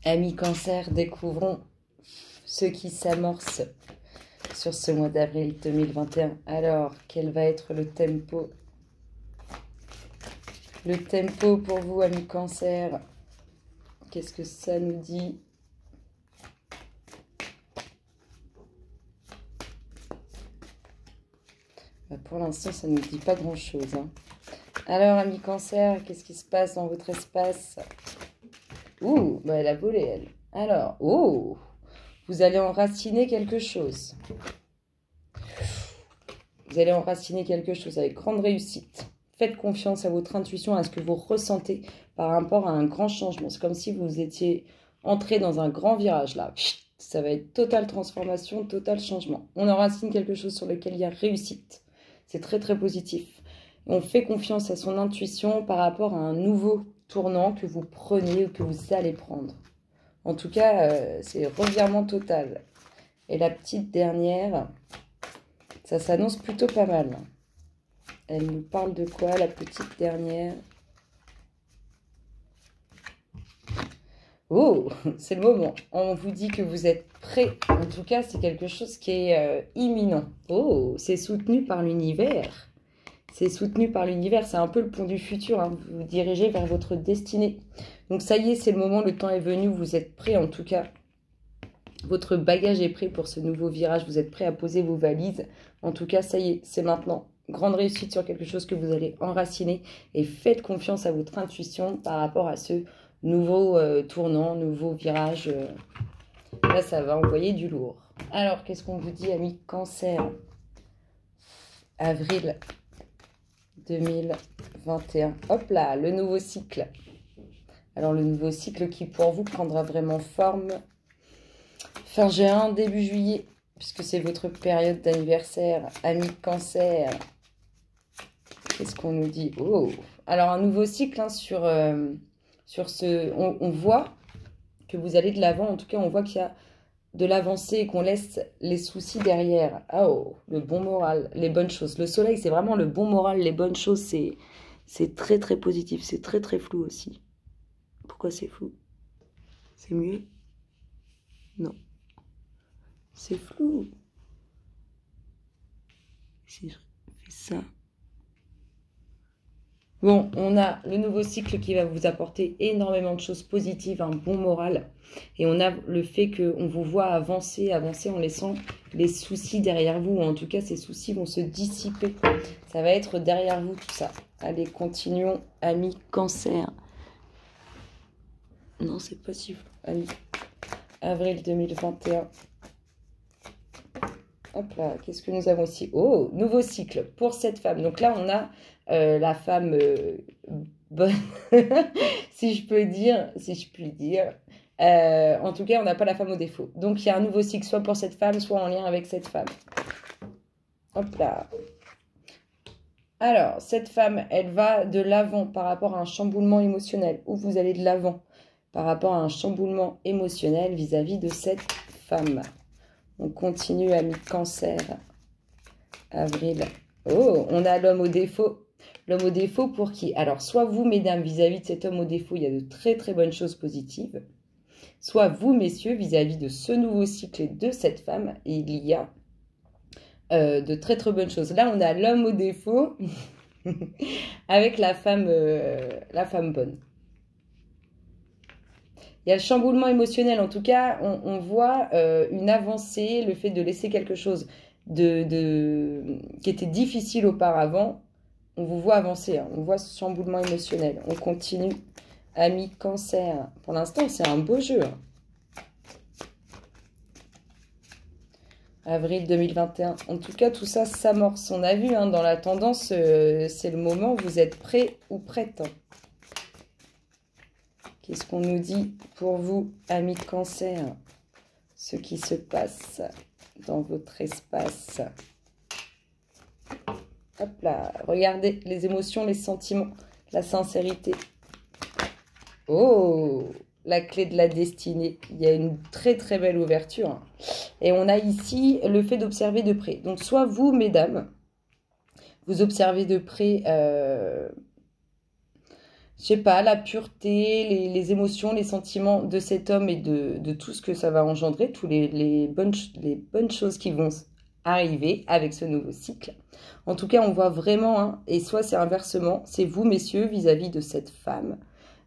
Amis Cancer, découvrons ce qui s'amorce sur ce mois d'avril 2021. Alors, quel va être le tempo? Le tempo pour vous, amis Cancer, qu'est-ce que ça nous dit? Pour l'instant, ça ne nous dit pas grand-chose. Alors, amis Cancer, qu'est-ce qui se passe dans votre espace? Ouh, elle a volé, elle. Alors, oh, vous allez enraciner quelque chose. Vous allez enraciner quelque chose avec grande réussite. Faites confiance à votre intuition, à ce que vous ressentez par rapport à un grand changement. C'est comme si vous étiez entré dans un grand virage, là. Ça va être totale transformation, total changement. On enracine quelque chose sur lequel il y a réussite. C'est très, très positif. On fait confiance à son intuition par rapport à un nouveau tournant que vous prenez ou que vous allez prendre. En tout cas, c'est revirement total. Et la petite dernière, ça s'annonce plutôt pas mal. Elle nous parle de quoi, la petite dernière? Oh, c'est le moment. On vous dit que vous êtes prêts. En tout cas, c'est quelque chose qui est imminent. Oh, c'est soutenu par l'univers. C'est soutenu par l'univers, c'est un peu le pont du futur, vous vous dirigez vers votre destinée. Donc ça y est, c'est le moment, le temps est venu, vous êtes prêts en tout cas. Votre bagage est prêt pour ce nouveau virage, vous êtes prêts à poser vos valises. En tout cas, ça y est, c'est maintenant. Grande réussite sur quelque chose que vous allez enraciner et faites confiance à votre intuition par rapport à ce nouveau tournant, nouveau virage. Là, ça va envoyer du lourd. Alors, qu'est-ce qu'on vous dit, amis Cancer? Avril 2021. Hop là, le nouveau cycle. Alors, le nouveau cycle qui, pour vous, prendra vraiment forme fin juin, début juillet, puisque c'est votre période d'anniversaire. Amis Cancer. Qu'est-ce qu'on nous dit? Oh, alors, un nouveau cycle sur ce... On voit que vous allez de l'avant. En tout cas, on voit qu'il y a de l'avancée et qu'on laisse les soucis derrière. Oh, le bon moral, les bonnes choses. Le soleil, c'est vraiment le bon moral, les bonnes choses. C'est très, très positif. C'est très, très flou aussi. Pourquoi c'est flou? C'est mieux? Non. C'est flou. Si je fais ça... Bon, on a le nouveau cycle qui va vous apporter énormément de choses positives, un bon moral. Et on a le fait qu'on vous voit avancer en laissant les soucis derrière vous. Ou en tout cas, ces soucis vont se dissiper. Ça va être derrière vous tout ça. Allez, continuons, amis Cancer. Non, c'est pas si flou. Amis. Avril 2021. Hop là, qu'est-ce que nous avons ici? Oh, nouveau cycle pour cette femme. Donc là, on a la femme bonne, si je puis dire. En tout cas, on n'a pas la femme au défaut. Donc, il y a un nouveau cycle, soit pour cette femme, soit en lien avec cette femme. Hop là. Alors, cette femme, elle va de l'avant par rapport à un chamboulement émotionnel. Ou vous allez de l'avant par rapport à un chamboulement émotionnel vis-à-vis de cette femme. On continue, amis Cancer. Avril. Oh, on a l'homme au défaut. L'homme au défaut pour qui? Alors, soit vous, mesdames, vis-à-vis de cet homme au défaut, il y a de très, très bonnes choses positives. Soit vous, messieurs, vis-à-vis de ce nouveau cycle et de cette femme, il y a de très, très bonnes choses. Là, on a l'homme au défaut avec la femme bonne. Il y a le chamboulement émotionnel. En tout cas, on voit une avancée, le fait de laisser quelque chose qui était difficile auparavant. On vous voit avancer, on voit ce chamboulement émotionnel. On continue, amis Cancer. Pour l'instant, c'est un beau jeu. Avril 2021. En tout cas, tout ça s'amorce. On a vu dans la tendance, c'est le moment où vous êtes prêts ou prêtes. Qu'est-ce qu'on nous dit pour vous, amis Cancer? Ce qui se passe dans votre espace. Hop là, regardez les émotions, les sentiments, la sincérité. Oh, la clé de la destinée. Il y a une très très belle ouverture. Et on a ici le fait d'observer de près. Donc soit vous, mesdames, vous observez de près je sais pas, la pureté, les émotions, les sentiments de cet homme et de tout ce que ça va engendrer, tous les bonnes choses qui vont arriver avec ce nouveau cycle. En tout cas, on voit vraiment, hein, et soit c'est inversement, c'est vous, messieurs, vis-à-vis de cette femme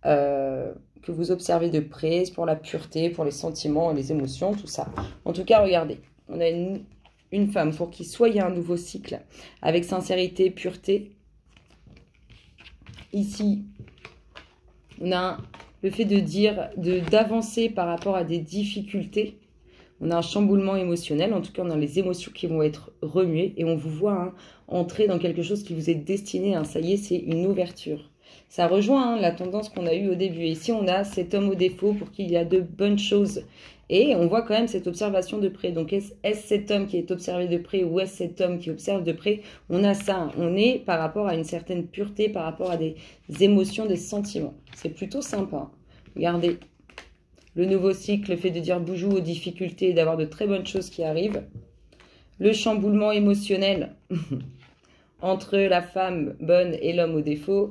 que vous observez de près, pour la pureté, pour les sentiments, les émotions, tout ça. En tout cas, regardez, on a une femme pour qui soit il y a un nouveau cycle avec sincérité, pureté. Ici, on a le fait de dire, d'avancer par rapport à des difficultés. On a un chamboulement émotionnel, en tout cas on a les émotions qui vont être remuées et on vous voit hein, entrer dans quelque chose qui vous est destiné, hein, ça y est, c'est une ouverture. Ça rejoint hein, la tendance qu'on a eue au début. Et ici on a cet homme au défaut pour qui il y a de bonnes choses. Et on voit quand même cette observation de près. Donc est-ce cet homme qui est observé de près ou est-ce cet homme qui observe de près? On a ça, hein. On est par rapport à une certaine pureté, par rapport à des émotions, des sentiments. C'est plutôt sympa. Hein. Regardez. Le nouveau cycle, le fait de dire boujou aux difficultés et d'avoir de très bonnes choses qui arrivent. Le chamboulement émotionnel entre la femme bonne et l'homme au défaut.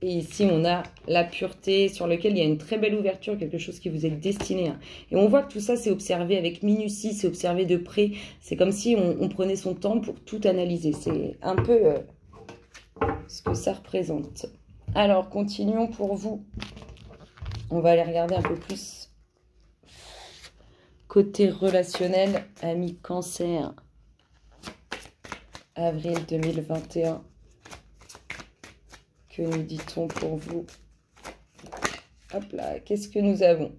Et ici, on a la pureté sur laquelle il y a une très belle ouverture, quelque chose qui vous est destiné. Hein. Et on voit que tout ça, c'est observé avec minutie, c'est observé de près. C'est comme si on prenait son temps pour tout analyser. C'est un peu ce que ça représente. Alors, continuons pour vous. On va aller regarder un peu plus côté relationnel, ami Cancer, avril 2021. Que nous dit-on pour vous? Hop là, qu'est-ce que nous avons?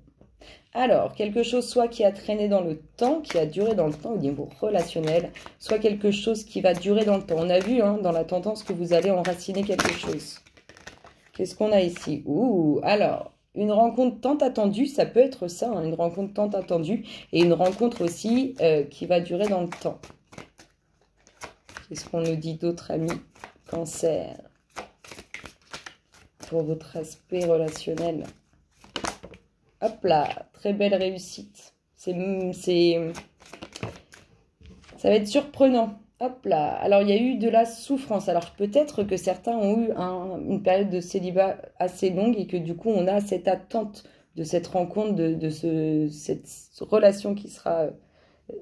Alors, quelque chose soit qui a traîné dans le temps, qui a duré dans le temps au niveau relationnel, soit quelque chose qui va durer dans le temps. On a vu hein, dans la tendance que vous allez enraciner quelque chose. Qu'est-ce qu'on a ici? Ouh, alors... Une rencontre tant attendue, ça peut être ça, hein, une rencontre tant attendue. Et une rencontre aussi qui va durer dans le temps. Qu'est-ce qu'on nous dit d'autre, amis Cancer? Pour votre aspect relationnel. Hop là, très belle réussite. Ça va être surprenant. Hop là, alors il y a eu de la souffrance. Alors peut-être que certains ont eu une période de célibat assez longue et que du coup on a cette attente de cette rencontre, cette relation qui sera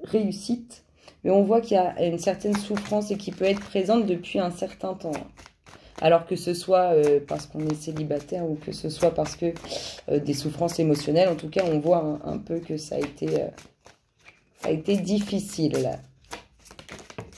réussite. Mais on voit qu'il y a une certaine souffrance et qui peut être présente depuis un certain temps. Alors que ce soit parce qu'on est célibataire ou que ce soit parce que des souffrances émotionnelles. En tout cas, on voit un peu que ça a été difficile là.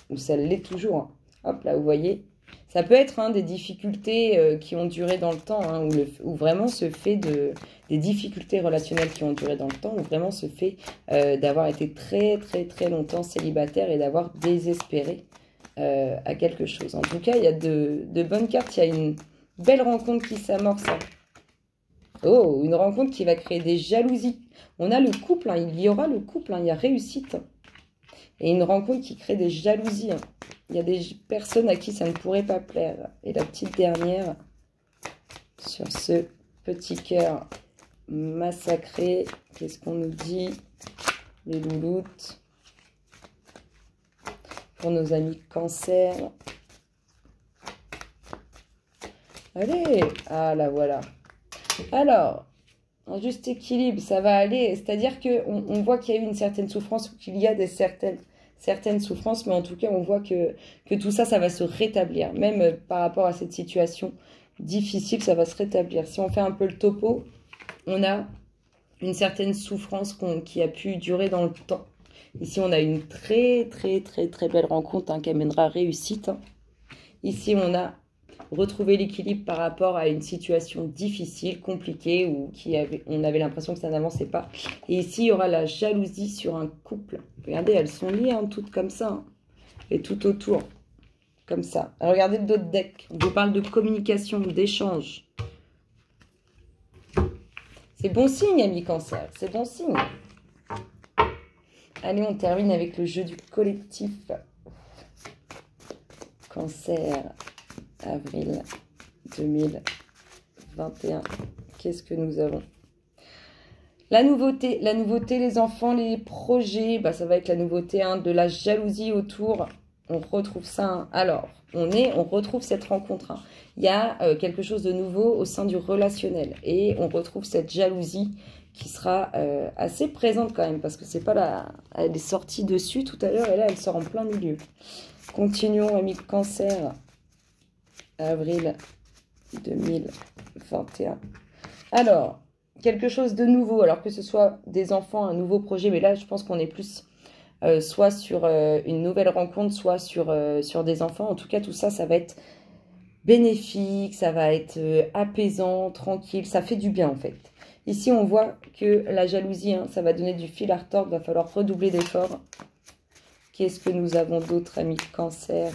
Ou ça l'est toujours. Hein. Hop là, vous voyez. Ça peut être hein, des difficultés qui ont duré dans le temps, hein, ou vraiment ce fait des difficultés relationnelles qui ont duré dans le temps, ou vraiment ce fait d'avoir été très très très longtemps célibataire et d'avoir désespéré à quelque chose. En tout cas, il y a de bonnes cartes, il y a une belle rencontre qui s'amorce. Hein. Oh, une rencontre qui va créer des jalousies. On a le couple, hein, il y aura le couple, hein, il y a réussite. Et une rencontre qui crée des jalousies. Hein. Il y a des personnes à qui ça ne pourrait pas plaire. Et la petite dernière, sur ce petit cœur massacré, qu'est-ce qu'on nous dit? Les louloutes. Pour nos amis Cancer. Allez, ah la voilà. Alors, un juste équilibre, ça va aller. C'est-à-dire qu'on voit qu'il y a eu une certaine souffrance ou qu'il y a certaines souffrances, mais en tout cas, on voit que tout ça, ça va se rétablir. Même par rapport à cette situation difficile, ça va se rétablir. Si on fait un peu le topo, on a une certaine souffrance qui a pu durer dans le temps. Ici, on a une très, très, très, très belle rencontre hein, qui amènera réussite. Hein. Ici, on a retrouvé l'équilibre par rapport à une situation difficile, compliquée, ou on avait l'impression que ça n'avançait pas. Et ici, il y aura la jalousie sur un couple. Regardez, elles sont liées, hein, toutes comme ça. Hein, et tout autour, comme ça. Alors, regardez d'autres decks. On vous parle de communication, d'échange. C'est bon signe, ami Cancer. C'est bon signe. Allez, on termine avec le jeu du collectif. Cancer, avril 2021. Qu'est-ce que nous avons? La nouveauté, les enfants, les projets. Bah, ça va être la nouveauté hein, de la jalousie autour On retrouve ça. Hein. Alors, on retrouve cette rencontre. Hein. Il y a quelque chose de nouveau au sein du relationnel. Et on retrouve cette jalousie qui sera assez présente quand même. Parce que c'est pas là. Elle est sortie dessus tout à l'heure et là, elle sort en plein milieu. Continuons, amis Cancer. Avril 2021. Alors, quelque chose de nouveau. Alors que ce soit des enfants, un nouveau projet. Mais là, je pense qu'on est plus... soit sur une nouvelle rencontre, soit sur des enfants. En tout cas, tout ça, ça va être bénéfique, ça va être apaisant, tranquille, ça fait du bien en fait. Ici, on voit que la jalousie, hein, ça va donner du fil à retordre, il va falloir redoubler d'efforts. Qu'est-ce que nous avons d'autres, amis Cancer ?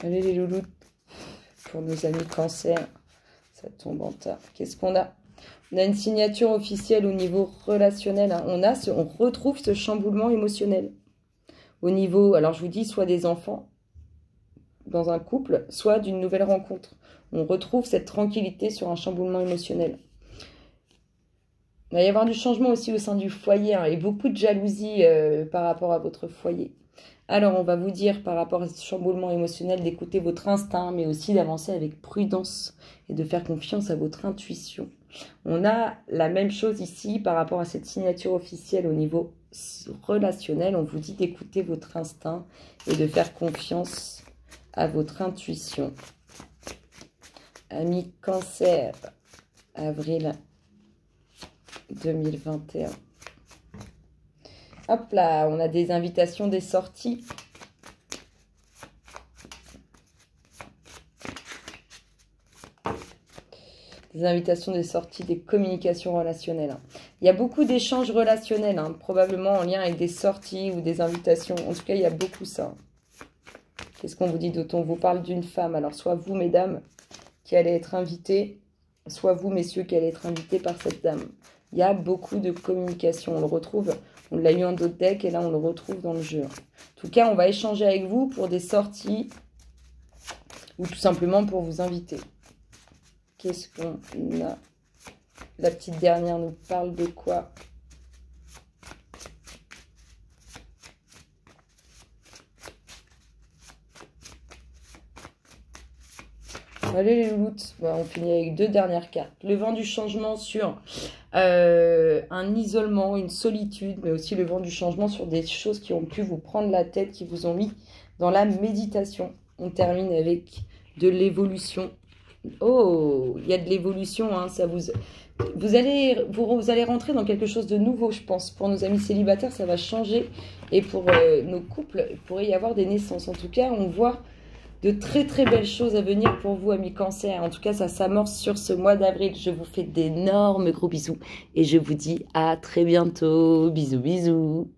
Allez les loulous, pour nos amis Cancer, ça tombe en tas. Qu'est-ce qu'on a? On a une signature officielle au niveau relationnel. Hein. On retrouve ce chamboulement émotionnel. Au niveau, alors je vous dis, soit des enfants dans un couple, soit d'une nouvelle rencontre. On retrouve cette tranquillité sur un chamboulement émotionnel. Il va y avoir du changement aussi au sein du foyer hein, et beaucoup de jalousie par rapport à votre foyer. Alors, on va vous dire, par rapport à ce chamboulement émotionnel, d'écouter votre instinct, mais aussi d'avancer avec prudence et de faire confiance à votre intuition. On a la même chose ici par rapport à cette signature officielle au niveau relationnel. On vous dit d'écouter votre instinct et de faire confiance à votre intuition. Amis Cancer, avril 2021. Hop là, on a des invitations, des sorties. Des invitations, des sorties, des communications relationnelles. Hein. Il y a beaucoup d'échanges relationnels, hein, probablement en lien avec des sorties ou des invitations. En tout cas, il y a beaucoup ça. Qu'est-ce qu'on vous dit d'autre? On vous parle d'une femme. Alors, soit vous, mesdames, qui allez être invitées, soit vous, messieurs, qui allez être invités par cette dame. Il y a beaucoup de communication. On le retrouve, on l'a eu en d'autres decks et là, on le retrouve dans le jeu. En tout cas, on va échanger avec vous pour des sorties ou tout simplement pour vous inviter. Qu'est-ce qu'on a? La petite dernière nous parle de quoi? Allez les loups, on finit avec deux dernières cartes. Le vent du changement sur un isolement, une solitude, mais aussi le vent du changement sur des choses qui ont pu vous prendre la tête, qui vous ont mis dans la méditation. On termine avec de l'évolution. Oh, il y a de l'évolution, hein, ça vous allez rentrer dans quelque chose de nouveau, je pense. Pour nos amis célibataires, ça va changer. Et pour nos couples, il pourrait y avoir des naissances. En tout cas, on voit de très très belles choses à venir pour vous, amis Cancer. En tout cas, ça s'amorce sur ce mois d'avril. Je vous fais d'énormes gros bisous et je vous dis à très bientôt. Bisous, bisous.